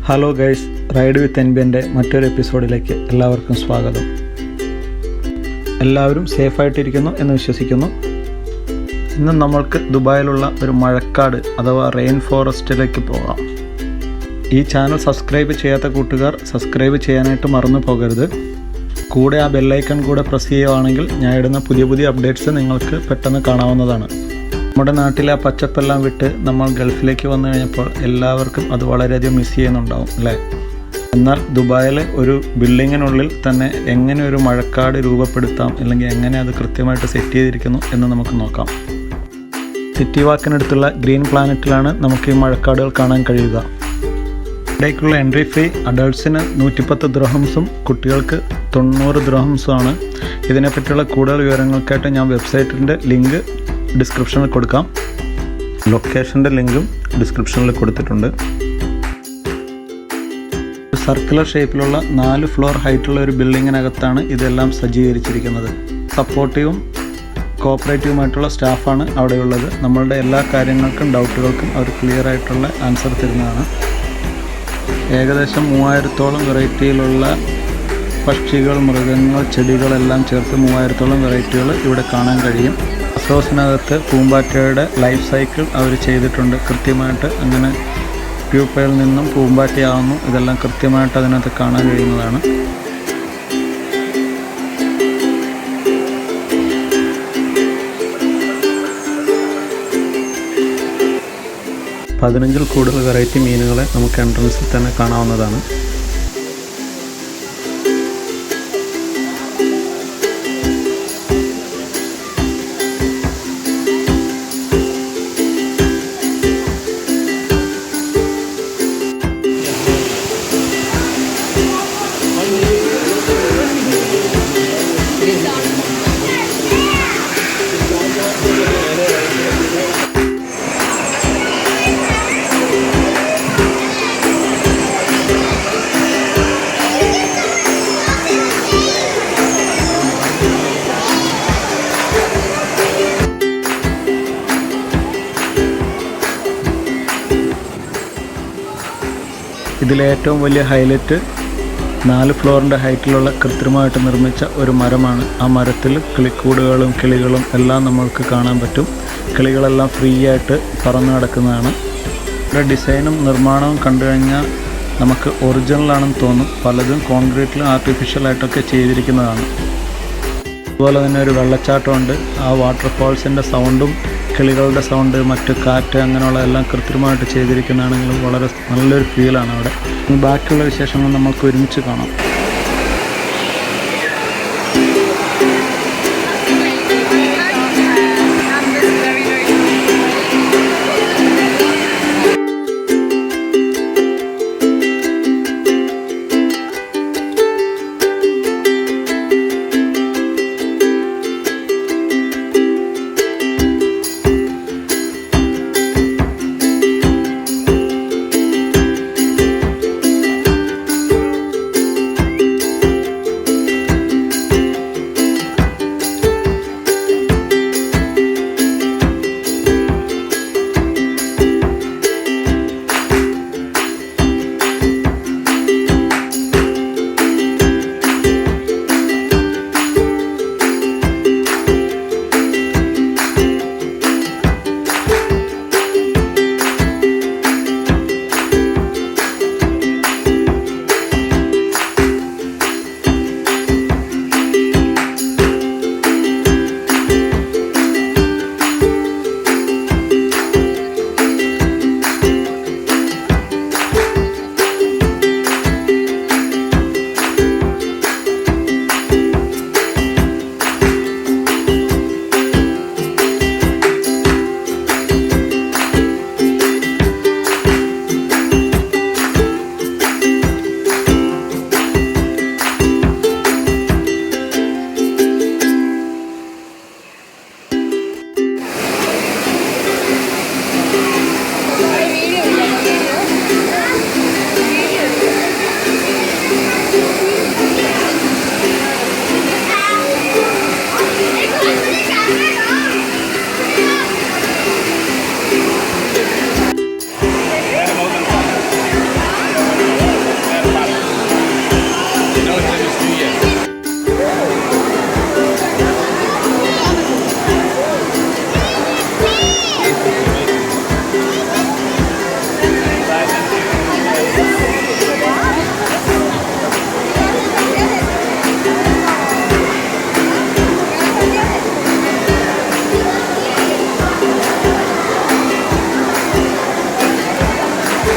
Hello guys, ride with NBNൻ്റെ മറ്റൊരു എപ്പിസോഡിലേക്ക് എല്ലാവർക്കും സ്വാഗതം. എല്ലാവരും സേഫായിട്ടിരിക്കുന്നു എന്ന് വിശ്വസിക്കുന്നു. ഇന്ന് നമ്മൾക്ക് ദുബായിലുള്ള ഒരു മഴക്കാട് അഥവാ റെയിൻ ഫോറസ്റ്റിലേക്ക് പോകാം. ഈ ചാനൽ സബ്സ്ക്രൈബ് ചെയ്യാത്ത കൂട്ടുകാർ സബ്സ്ക്രൈബ് ചെയ്യാനായിട്ട് മറന്നു പോകരുത്. കൂടെ ആ ബെല്ലൈക്കൺ കൂടെ പ്രസ് ചെയ്യുകയാണെങ്കിൽ ഞാൻ ഇടുന്ന പുതിയ അപ്ഡേറ്റ്സ് നിങ്ങൾക്ക് പെട്ടെന്ന് കാണാവുന്നതാണ്. നമ്മുടെ നാട്ടിലെ ആ പച്ചപ്പെല്ലാം വിട്ട് നമ്മൾ ഗൾഫിലേക്ക് വന്നു കഴിഞ്ഞപ്പോൾ എല്ലാവർക്കും അത് വളരെയധികം മിസ് ചെയ്യുന്നുണ്ടാവും അല്ലേ? എന്നാൽ ദുബായിലെ ഒരു ബിൽഡിങ്ങിനുള്ളിൽ തന്നെ എങ്ങനെ ഒരു മഴക്കാട് രൂപപ്പെടുത്താം, അല്ലെങ്കിൽ എങ്ങനെ അത് കൃത്യമായിട്ട് സെറ്റ് ചെയ്തിരിക്കുന്നു എന്ന് നമുക്ക് നോക്കാം. സിറ്റി വാക്കിനടുത്തുള്ള ഗ്രീൻ പ്ലാനറ്റിലാണ് നമുക്ക് ഈ മഴക്കാടുകൾ കാണാൻ കഴിയുക. ഇവിടേക്കുള്ള എൻട്രി ഫീ അഡൾട്ട്സിന് 110 ദിർഹംസും കുട്ടികൾക്ക് 90 ദിർഹംസുമാണ്. ഇതിനെപ്പറ്റിയുള്ള കൂടുതൽ വിവരങ്ങൾക്കായിട്ട് ഞാൻ വെബ്സൈറ്റിൻ്റെ ലിങ്ക് ഡിസ്ക്രിപ്ഷനിൽ കൊടുക്കാം. ലൊക്കേഷൻ്റെ ലിങ്കും ഡിസ്ക്രിപ്ഷനിൽ കൊടുത്തിട്ടുണ്ട്. സർക്കുലർ ഷേപ്പിലുള്ള 4 ഫ്ലോർ ഹൈറ്റുള്ള ഒരു ബിൽഡിങ്ങിനകത്താണ് ഇതെല്ലാം സജ്ജീകരിച്ചിരിക്കുന്നത്. സപ്പോർട്ടീവും കോപ്പറേറ്റീവുമായിട്ടുള്ള സ്റ്റാഫാണ് അവിടെയുള്ളത്. നമ്മളുടെ എല്ലാ കാര്യങ്ങൾക്കും ഡൗട്ടുകൾക്കും അവർ ക്ലിയർ ആയിട്ടുള്ള ആൻസർ തരുന്നതാണ്. ഏകദേശം 3000-ഓളം വെറൈറ്റിയിലുള്ള പക്ഷികൾ, മൃഗങ്ങൾ, ചെടികളെല്ലാം ചേർത്ത് 3000-ഓളം വെറൈറ്റികൾ ഇവിടെ കാണാൻ കഴിയും. ഹൗസിനകത്ത് പൂമ്പാറ്റയുടെ ലൈഫ് സൈക്കിൾ അവർ ചെയ്തിട്ടുണ്ട് കൃത്യമായിട്ട്. അങ്ങനെ പ്യൂപ്പയിൽ നിന്നും പൂമ്പാറ്റയാവുന്നു, ഇതെല്ലാം കൃത്യമായിട്ട് അതിനകത്ത് കാണാൻ കഴിയുന്നതാണ്. പതിനഞ്ചിൽ കൂടുതൽ വെറൈറ്റി മീനുകളെ നമുക്ക് എൻട്രൻസിൽ തന്നെ കാണാവുന്നതാണ്. ഇതിലേറ്റവും വലിയ ഹൈലൈറ്റ് 4 ഫ്ലോറിൻ്റെ ഹൈറ്റിലുള്ള കൃത്രിമമായിട്ട് നിർമ്മിച്ച ഒരു മരമാണ്. ആ മരത്തിൽ കിളിക്കൂടുകളും കിളികളും എല്ലാം നമ്മൾക്ക് കാണാൻ പറ്റും. കിളികളെല്ലാം ഫ്രീ ആയിട്ട് പറന്ന് നടക്കുന്നതാണ്. ഇവിടെ ഡിസൈനും നിർമ്മാണവും കണ്ടു കഴിഞ്ഞാൽ നമുക്ക് ഒറിജിനലാണെന്ന് തോന്നും. പലതും കോൺക്രീറ്റിലും ആർട്ടിഫിഷ്യലായിട്ടൊക്കെ ചെയ്തിരിക്കുന്നതാണ്. അതുപോലെ തന്നെ ഒരു വെള്ളച്ചാട്ടമുണ്ട്. ആ വാട്ടർഫാൾസിൻ്റെ സൗണ്ടും കിളികളുടെ സൗണ്ട്, മറ്റ് കാറ്റ്, അങ്ങനെയുള്ള എല്ലാം കൃത്രിമമായിട്ട് ചെയ്തിരിക്കുന്നതാണെങ്കിലും വളരെ നല്ലൊരു ഫീലാണ് അവിടെ. ബാക്കിയുള്ള വിശേഷങ്ങൾ നമുക്ക് ഒരുമിച്ച് കാണാം.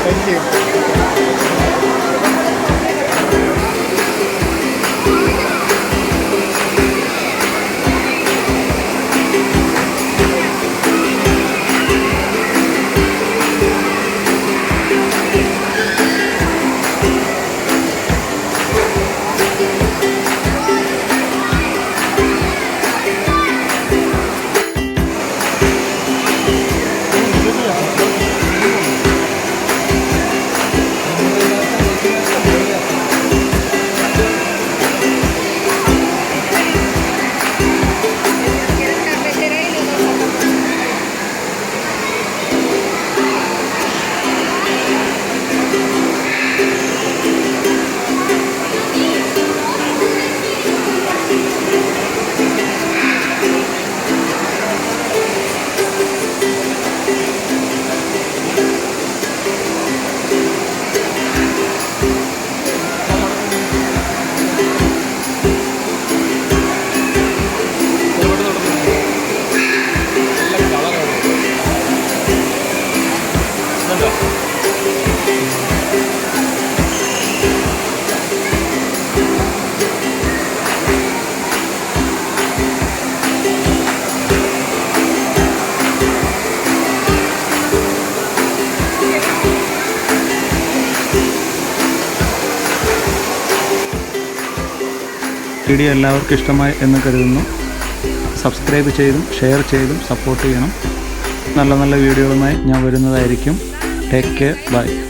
Thank you. വീഡിയോ എല്ലാവർക്കും ഇഷ്ടമായി എന്ന് കരുതുന്നു. സബ്സ്ക്രൈബ് ചെയ്തും ഷെയർ ചെയ്തും സപ്പോർട്ട് ചെയ്യണം. നല്ല നല്ല വീഡിയോകളുമായി ഞാൻ വരുന്നതായിരിക്കും. Take care. ബൈ.